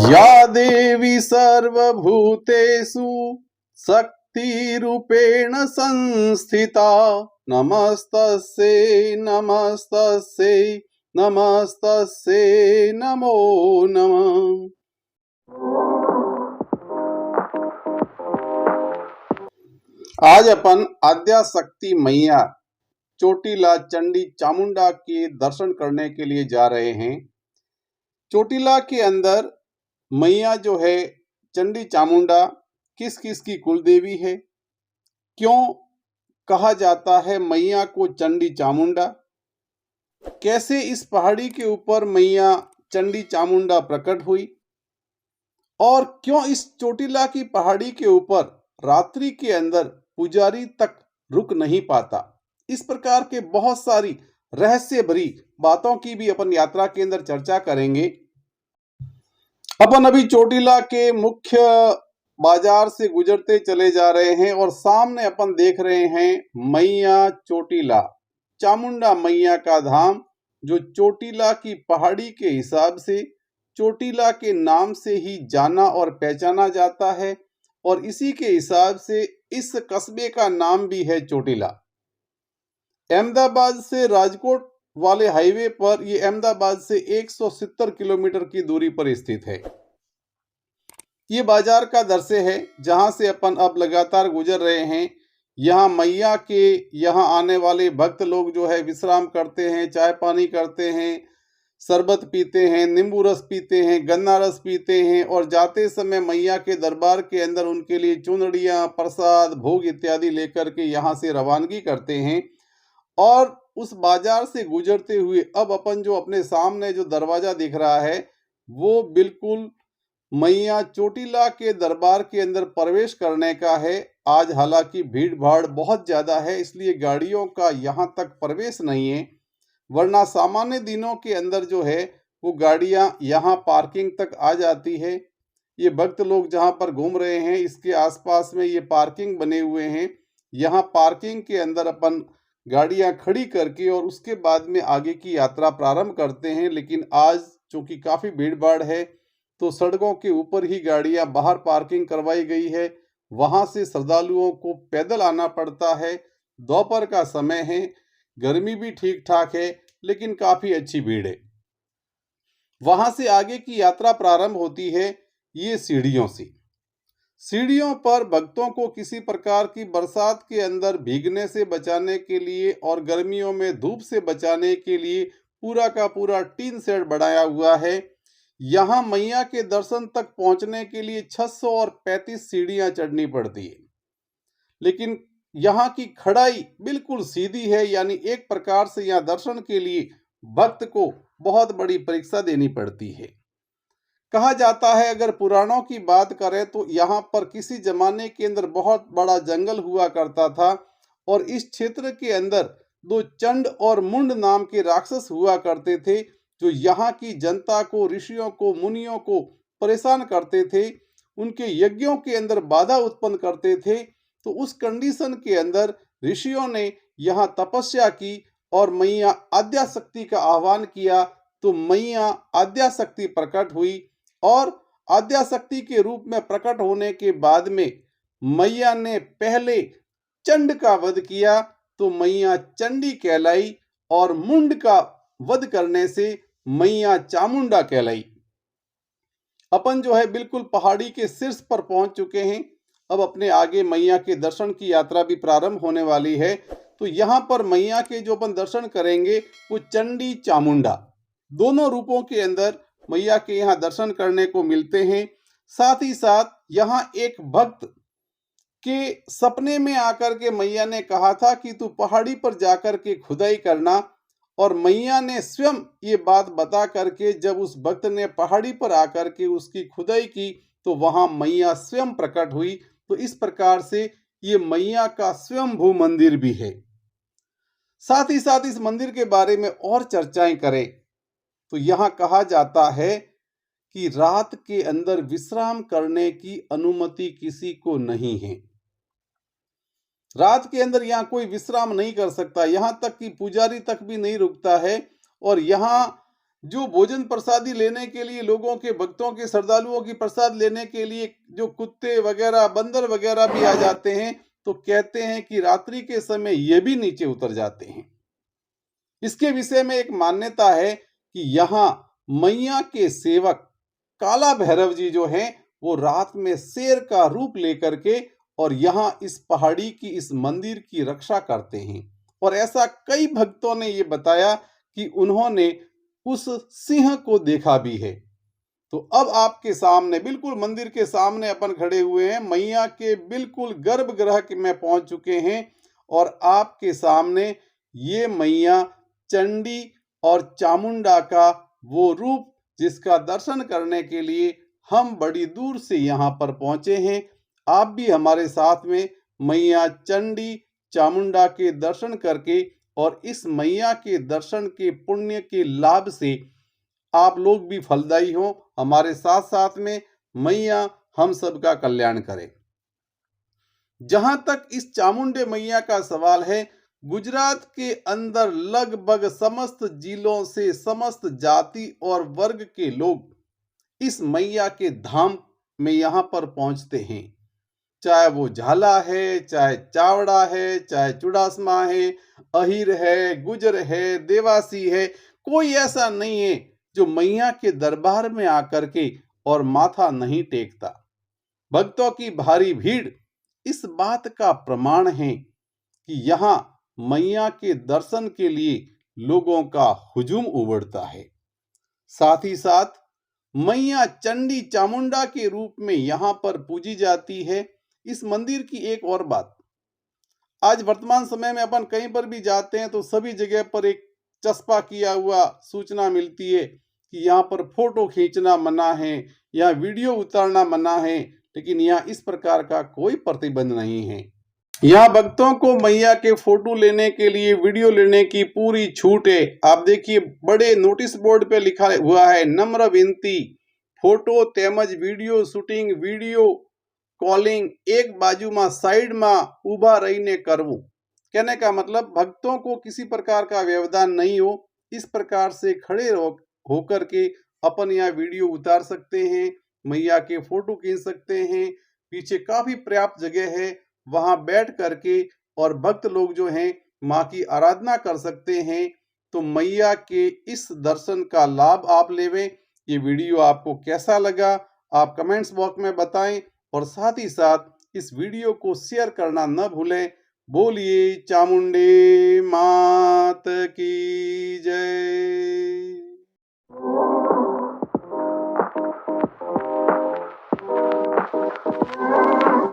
या देवी सर्वभूतेषु शक्तिरूपेण संस्थिता नमस्तस्यै नमस्तस्यै नमस्तस्यै नमो नमः। आज अपन आद्याशक्ति मैया चोटीला चंडी चामुंडा के दर्शन करने के लिए जा रहे हैं। चोटीला के अंदर मैया जो है चंडी चामुंडा किस किस की कुल देवी है, क्यों कहा जाता है मैया को चंडी चामुंडा, कैसे इस पहाड़ी के ऊपर मैया चंडी चामुंडा प्रकट हुई और क्यों इस चोटीला की पहाड़ी के ऊपर रात्रि के अंदर पुजारी तक रुक नहीं पाता। इस प्रकार के बहुत सारी रहस्य भरी बातों की भी अपन यात्रा के अंदर चर्चा करेंगे। अपन अभी चोटीला के मुख्य बाजार से गुजरते चले जा रहे हैं और सामने अपन देख रहे हैं मैया चोटीला चामुंडा मैया का धाम, जो चोटीला की पहाड़ी के हिसाब से चोटीला के नाम से ही जाना और पहचाना जाता है और इसी के हिसाब से इस कस्बे का नाम भी है चोटीला। अहमदाबाद से राजकोट वाले हाईवे पर ये अहमदाबाद से 170 किलोमीटर की दूरी पर स्थित है। ये बाजार का दृश्य है जहां से अपन अब लगातार गुजर रहे हैं। यहाँ मैया के यहाँ आने वाले भक्त लोग जो है विश्राम करते हैं, चाय पानी करते हैं, शरबत पीते हैं, नींबू रस पीते हैं, गन्ना रस पीते हैं और जाते समय मैया के दरबार के अंदर उनके लिए चुनरियाँ, प्रसाद, भोग इत्यादि लेकर के यहाँ से रवानगी करते हैं। और उस बाजार से गुजरते हुए अब अपन जो अपने सामने जो दरवाजा दिख रहा है वो बिल्कुल मैया चोटीला के दरबार के अंदर प्रवेश करने का है। आज हालांकि भीड़ भाड़ बहुत ज़्यादा है, इसलिए गाड़ियों का यहाँ तक प्रवेश नहीं है, वरना सामान्य दिनों के अंदर जो है वो गाड़ियाँ यहाँ पार्किंग तक आ जाती है। ये भक्त लोग जहाँ पर घूम रहे हैं इसके आसपास में ये पार्किंग बने हुए हैं। यहाँ पार्किंग के अंदर अपन गाड़ियाँ खड़ी करके और उसके बाद में आगे की यात्रा प्रारंभ करते हैं। लेकिन आज चूँकि काफ़ी भीड़ भाड़ है तो सड़कों के ऊपर ही गाड़ियां बाहर पार्किंग करवाई गई है। वहां से श्रद्धालुओं को पैदल आना पड़ता है। दोपहर का समय है, गर्मी भी ठीक ठाक है, लेकिन काफी अच्छी भीड़ है। वहां से आगे की यात्रा प्रारंभ होती है ये सीढ़ियों से। सीढ़ियों पर भक्तों को किसी प्रकार की बरसात के अंदर भीगने से बचाने के लिए और गर्मियों में धूप से बचाने के लिए पूरा का पूरा टीन शेड बनाया हुआ है। यहाँ मैया के दर्शन तक पहुंचने के लिए 635 सीढ़ियां चढ़नी पड़ती है, लेकिन यहाँ की खड़ाई बिल्कुल सीधी है, यानी एक प्रकार से यहाँ दर्शन के लिए भक्त को बहुत बड़ी परीक्षा देनी पड़ती है। कहा जाता है अगर पुराणों की बात करें तो यहाँ पर किसी जमाने के अंदर बहुत बड़ा जंगल हुआ करता था और इस क्षेत्र के अंदर दो चंड और मुंड नाम के राक्षस हुआ करते थे, जो यहाँ की जनता को, ऋषियों को, मुनियों को परेशान करते थे, उनके यज्ञों के अंदर बाधा उत्पन्न करते थे। तो उस कंडीशन के अंदर ऋषियों ने यहाँ तपस्या की और मैया आद्याशक्ति का आह्वान किया, तो मैया आद्याशक्ति प्रकट हुई और आद्याशक्ति के रूप में प्रकट होने के बाद में मैया ने पहले चंड का वध किया तो मैया चंडी कहलाई और मुंड का वध करने से मैया चामुंडा कहलाई। अपन जो है बिल्कुल पहाड़ी के शीर्ष पर पहुंच चुके हैं। अब अपने आगे मैया के दर्शन की यात्रा भी प्रारंभ होने वाली है। तो यहाँ पर मैया के जो अपन दर्शन करेंगे वो चंडी चामुंडा दोनों रूपों के अंदर मैया के यहाँ दर्शन करने को मिलते हैं। साथ ही साथ यहाँ एक भक्त के सपने में आकर के मैया ने कहा था कि तू पहाड़ी पर जाकर के खुदाई करना, और मैया ने स्वयं ये बात बता करके जब उस भक्त ने पहाड़ी पर आकर के उसकी खुदाई की तो वहां मैया स्वयं प्रकट हुई। तो इस प्रकार से ये मैया का स्वयंभू मंदिर भी है। साथ ही साथ इस मंदिर के बारे में और चर्चाएं करें तो यहाँ कहा जाता है कि रात के अंदर विश्राम करने की अनुमति किसी को नहीं है। रात के अंदर यहाँ कोई विश्राम नहीं कर सकता, यहाँ तक कि पुजारी तक भी नहीं रुकता है। और यहाँ जो भोजन प्रसादी लेने के लिए लोगों के भक्तों के श्रद्धालुओं की प्रसाद लेने के लिए जो कुत्ते वगैरह बंदर वगैरह भी आ जाते हैं, तो कहते हैं कि रात्रि के समय ये भी नीचे उतर जाते हैं। इसके विषय में एक मान्यता है कि यहाँ मैया के सेवक काला भैरव जी जो हैं वो रात में शेर का रूप लेकर के और यहाँ इस पहाड़ी की इस मंदिर की रक्षा करते हैं। और ऐसा कई भक्तों ने ये बताया कि उन्होंने उस सिंह को देखा भी है। तो अब आपके सामने बिल्कुल मंदिर के सामने अपन खड़े हुए हैं, मैया के बिल्कुल गर्भगृह में पहुंच चुके हैं और आपके सामने ये मैया चंडी और चामुंडा का वो रूप जिसका दर्शन करने के लिए हम बड़ी दूर से यहाँ पर पहुंचे हैं। आप भी हमारे साथ में मैया चंडी चामुंडा के दर्शन करके और इस मैया के दर्शन के पुण्य के लाभ से आप लोग भी फलदायी हो, हमारे साथ साथ में मैया हम सबका कल्याण करे। जहां तक इस चामुंडे मैया का सवाल है, गुजरात के अंदर लगभग समस्त जिलों से समस्त जाति और वर्ग के लोग इस मैया के धाम में यहाँ पर पहुंचते हैं। चाहे वो झाला है, चाहे चावड़ा है, चाहे चुड़ासमा है, अहिर है, गुजर है, देवासी है, कोई ऐसा नहीं है जो मैया के दरबार में आकर के और माथा नहीं टेकता। भक्तों की भारी भीड़ इस बात का प्रमाण है कि यहाँ मैया के दर्शन के लिए लोगों का हुजूम उमड़ता है। साथ ही साथ मैया चंडी चामुंडा के रूप में यहाँ पर पूजी जाती है। इस मंदिर की एक और बात, आज वर्तमान समय में अपन कहीं पर भी जाते हैं तो सभी जगह पर एक चस्पा किया हुआ सूचना मिलती है कि यहाँ पर फोटो खींचना मना है या वीडियो उतारना मना है, लेकिन यहाँ इस प्रकार का कोई प्रतिबंध नहीं है। यहाँ भक्तों को मैया के फोटो लेने के लिए वीडियो लेने की पूरी छूट है। आप देखिए बड़े नोटिस बोर्ड पे लिखा हुआ है, नम्र विनती, फोटो तेमज वीडियो शूटिंग वीडियो कॉलिंग एक बाजू में साइड में उभा रहीने करवू। कहने का मतलब भक्तों को किसी प्रकार का व्यवधान नहीं हो, इस प्रकार से खड़े होकर के अपन यहाँ वीडियो उतार सकते हैं, मैया के फोटो खींच सकते हैं। पीछे काफी पर्याप्त जगह है, वहां बैठ करके और भक्त लोग जो हैं माँ की आराधना कर सकते हैं। तो मैया के इस दर्शन का लाभ आप लेवें। ये वीडियो आपको कैसा लगा आप कमेंट्स बॉक्स में बताएं और साथ ही साथ इस वीडियो को शेयर करना न भूलें। बोलिए चामुंडे मात की जय।